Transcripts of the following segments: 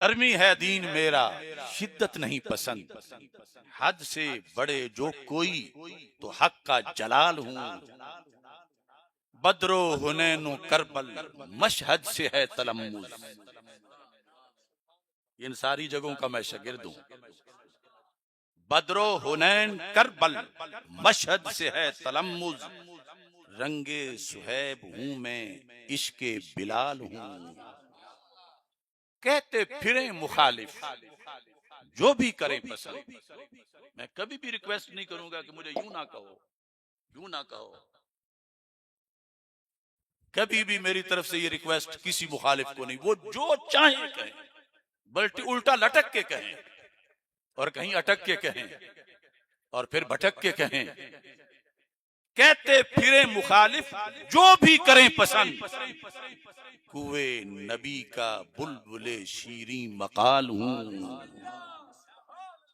Army है दीन मेरा, शिद्दत नहीं पसंद, हद से बड़े जो कोई तो हक का जलाल हूँ। बद्रो हुनैनो करबल, मशहद से है तलम्मुज। इन सारी जगहों का मैं शागिर्द हूँ। बद्रो हुनैन करबल, मशहद से है तलम्मुज। रंगे सुहैब हूँ मैं, इश्के बिलाल हूँ। कहते फिरे मुखालिफ, जो भी करें पसंद। मैं कभी भी रिक्वेस्ट नहीं करूंगा कि मुझे यूं ना कहो, यूं ना कहो। कभी भी मेरी तरफ से ये रिक्वेस्ट किसी मुखालिफ को नहीं। वो जो चाहे कहें, बल्कि उल्टा लटक के कहें, और कहीं अटक के कहें, और फिर भटक के कहें। कहते फिरे मुखालिफ, जो भी करें पसंद। कुए नबी का बुलबुले शीरी मकाल हूं।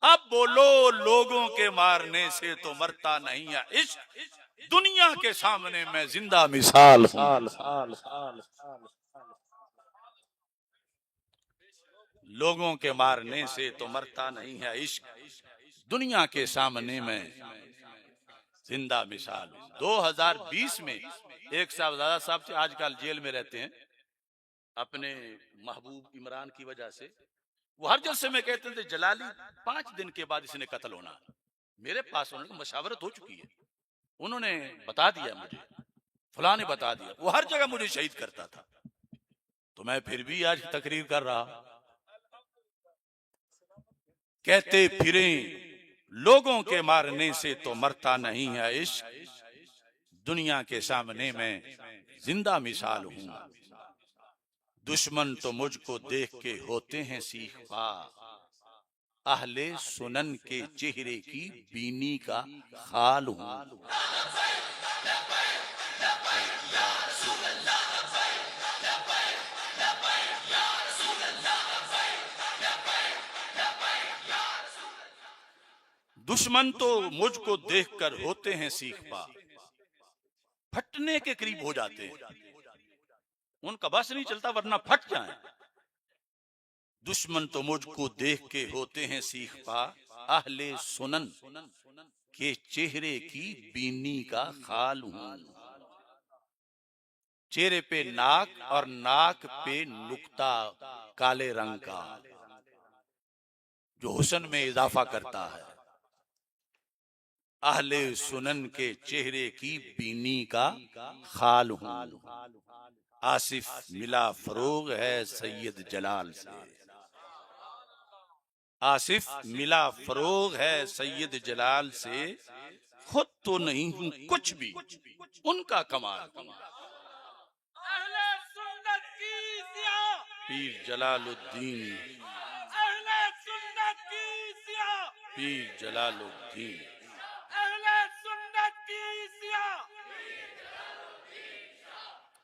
अब बोलो, लोगों के मारने से तो मरता नहीं है इश्क, दुनिया के सामने मैं जिंदा मिसाल हूं। लोगों के मारने से तो मरता नहीं है इश्क, दुनिया के सामने मैं जिंदा मिसाल हूं। 2020 में एक साहबजादा साहब थे, आजकल जेल में रहते हैं अपने महबूब इमरान की वजह से। वो हर जलसे में कहते थे जलाली 5 दिन के बाद इसने कत्ल होना। मेरे पास उन्होंने मशावरत हो चुकी है, उन्होंने बता दिया मुझे, फलां ने बता दिया। वो हर जगह मुझे शहीद करता था, तो मैं फिर भी आज तकरीर कर रहा। कहते फिरे, लोगों के मारने से तो मरता नहीं है इश्क, दुनिया के सामने मैं जिंदा मिसाल हूं। दुश्मन तो मुझको देख के होते हैं सीख पा, अहले सुनन के चेहरे की बीनी का खाल हूं। दुश्मन तो मुझको देखकर होते हैं सीख पा, फटने के करीब हो जाते हैं, उनका बस नहीं चलता वरना फट जाए। दुश्मन तो मुझको देख के होते हैं सीख पा, अहले सुनन के चेहरे की बीनी का खाल हूं। चेहरे पे नाक और नाक पे नुक्ता काले रंग का, जो हुस्न में इजाफा करता है। अहले सुनन के चेहरे की बीनी का खाल हूं। आसिफ मिला फरोग है सैयद जलाल से, आसिफ मिला फरोग है सैयद जलाल से। खुद तो नहीं हूं कुछ भी, उनका कमाल। पीर जलालुद्दीन, पीर जलालुद्दीन।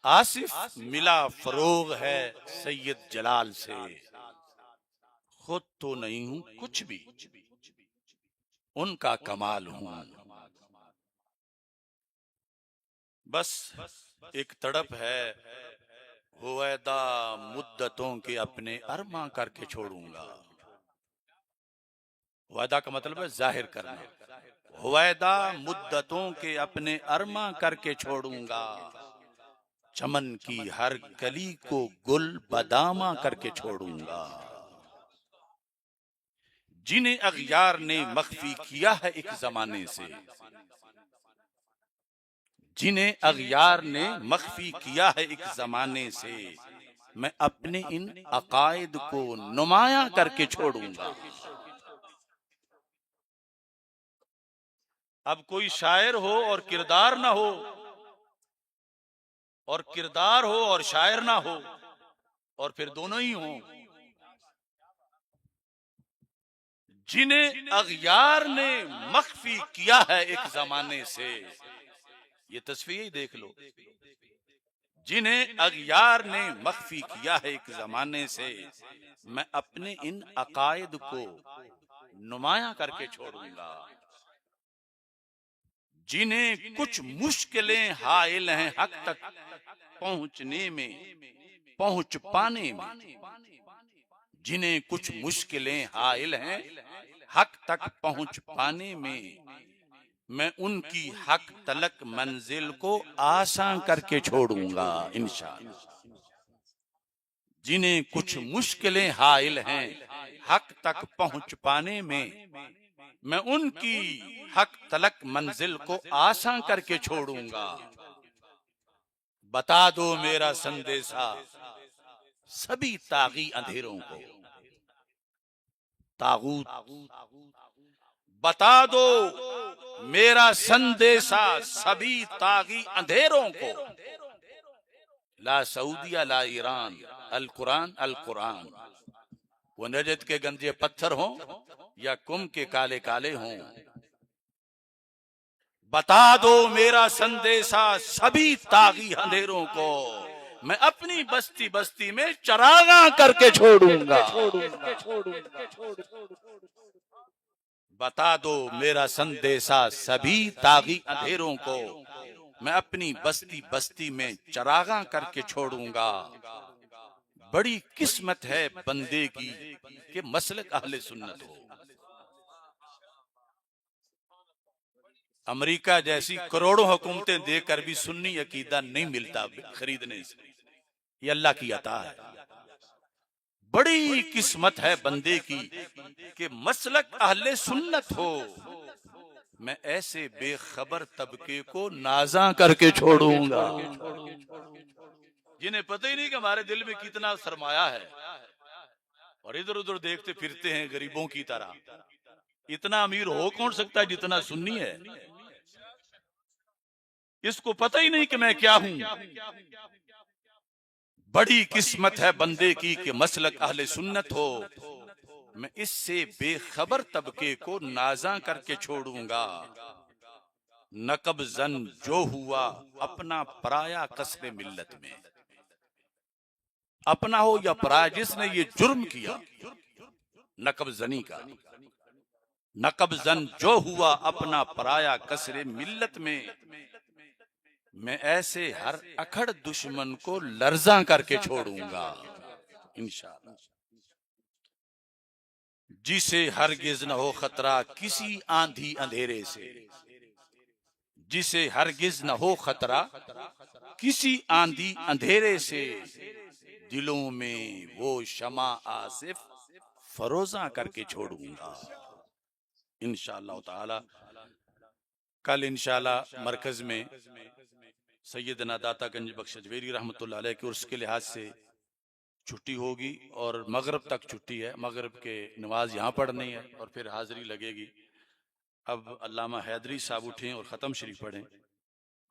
आसिफ मिला फरोग है सैयद जलाल से, खुद तो नहीं हूं कुछ भी, उनका कमाल हूं। बस एक तड़प है, हुवैदा मुद्दतों के अपने अरमा करके छोड़ूंगा। वादा का मतलब है जाहिर करना। हुवैदा मुद्दतों के अपने अरमा करके छोड़ूंगा, चमन की हर कली को गुल बदामा करके छोड़ूंगा। जिन्हें अगयार ने मख्फी किया है एक जमाने से, जिन्हें अगयार ने मख्फी किया है एक जमाने से, मैं अपने इन अकायद को नुमाया करके छोड़ूंगा। अब कोई शायर हो और किरदार ना हो, और किरदार हो और शायर ना हो, और फिर दोनों ही हो। जिन्हें अगयार ने मख्फी किया है एक जमाने से, ये तस्वीर ही देख लो। जिन्हें अगयार ने मख्फी किया है एक जमाने से, मैं अपने इन अकायद को नुमाया करके छोड़ूंगा। जिन्हें कुछ मुश्किलें हाइल हैं हक तक पहुंचने में, पहुंच पाने में, जिन्हें कुछ मुश्किलें हाइल हैं हक तक पहुंच पाने में, मैं उनकी हक तलक मंजिल को आसान करके छोड़ूंगा इंशाअल्लाह। जिन्हें कुछ मुश्किलें हाइल हैं हक तक पहुंच पाने में, मैं उनकी हक तलक मंजिल को आसान करके छोड़ूंगा। बता दो मेरा संदेशा सभी तागी अंधेरों को, तागूत, बता दो मेरा संदेशा सभी तागी अंधेरों को। ला सऊदिया ला ईरान, अल कुरान अल कुरान। वो नजद के गंजे पत्थर हों या कुम के काले काले हों, बता दो मेरा संदेशा सभी तागी अंधेरों को, मैं अपनी बस्ती बस्ती में चरागा करके छोड़ूंगा। बता दो मेरा संदेशा सभी तागी अंधेरों को, मैं अपनी बस्ती बस्ती में चरागा करके छोड़ूंगा। बड़ी किस्मत है बंदे की कि मसलक अहले सुन्नत हो। अमेरिका जैसी करोड़ों हुकूमतें देकर भी सुन्नी अकीदा नहीं मिलता खरीदने से, ये अल्लाह की अता है। बड़ी किस्मत है बंदे की कि मसलक अहले सुन्नत हो। मैं ऐसे बेखबर तबके को नाजा करके छोड़ूंगा जिन्हें पता ही नहीं कि हमारे दिल में कितना सरमाया है और इधर उधर देखते फिरते हैं गरीबों की तरह। इतना अमीर हो कौन सकता है जितना सुन्नी है? इसको पता ही नहीं कि मैं क्या हूं। बड़ी किस्मत है बंदे की कि मसलक अहले सुन्नत हो। मैं इससे बेखबर तबके को नाजा करके छोड़ूंगा। नकब जन जो हुआ अपना पराया कसरे मिल्लत में, अपना हो या पराया, जिसने ये जुर्म किया नकब जनी का, नकब जन जो हुआ अपना पराया कसरे मिल्लत में, मैं ऐसे हर अखड़ दुश्मन को लर्जा करके छोड़ूंगा इंशाअल्लाह। जिसे हरगिज न हो खतरा किसी आंधी अंधेरे से, जिसे हरगिज न हो खतरा किसी आंधी अंधेरे से, दिलों में वो शमा आसिफ फरोजा करके छोड़ूंगा इंशाअल्लाह ताला। कल इंशाअल्लाह मरकज में सैयदना दाता गंज बख्श अजमेरी रहमतुल्लाह अलैह के उर्स के लिहाज से छुट्टी होगी और मगरिब तक छुट्टी है। मगरिब के नमाज यहाँ पढ़नी है और फिर हाजिरी लगेगी। अब अल्लामा हैदरी साहब उठें और ख़त्म शरीफ पढ़ें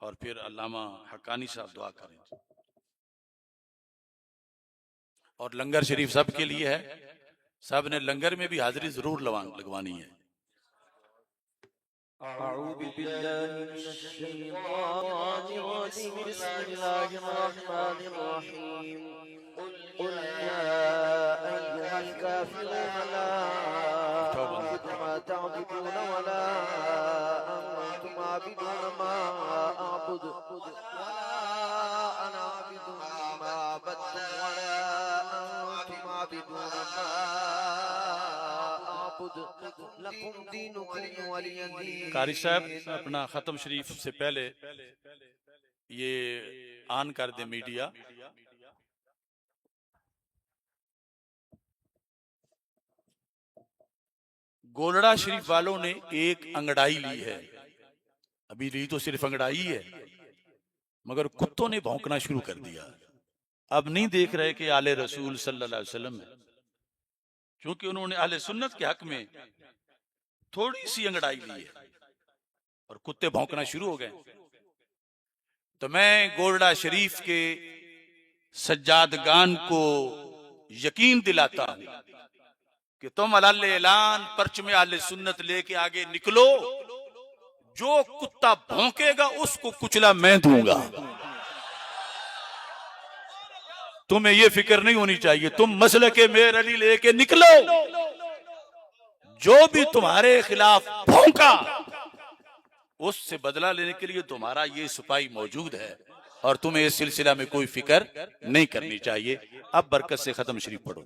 और फिर अल्लामा हक्कानी साहब दुआ करें। और लंगर शरीफ सब के लिए है, सब ने लंगर में भी हाजिरी जरूर लगवानी है। कारी साहब अपना खत्म शरीफ से पहले ये ऑन कर दे मीडिया। गोलड़ा शरीफ वालों ने एक अंगड़ाई ली है, अभी ली तो सिर्फ अंगड़ाई है, मगर कुत्तों ने भौंकना शुरू कर दिया। अब नहीं देख रहे कि आले रसूल सल्लल्लाहु अलैहि वसल्लम है, क्योंकि उन्होंने आले सुन्नत के हक में थोड़ी सी अंगड़ाई ली है और कुत्ते भौंकना शुरू हो गए। तो मैं गोलड़ा शरीफ के सज्जादगान को यकीन दिलाता हूं कि तुम अलाल ऐलान परचमे आले सुन्नत लेके आगे निकलो, जो कुत्ता भौंकेगा उसको कुचला मैं दूंगा। तुम्हें यह फिक्र नहीं होनी चाहिए, तुम मसले के मेर अली लेके निकलो, जो भी तुम्हारे खिलाफ भौंका उससे बदला लेने के लिए तुम्हारा ये सिपाही मौजूद है और तुम्हें इस सिलसिला में कोई फिक्र नहीं करनी चाहिए। अब बरकत से खत्म शरीफ पढ़ो।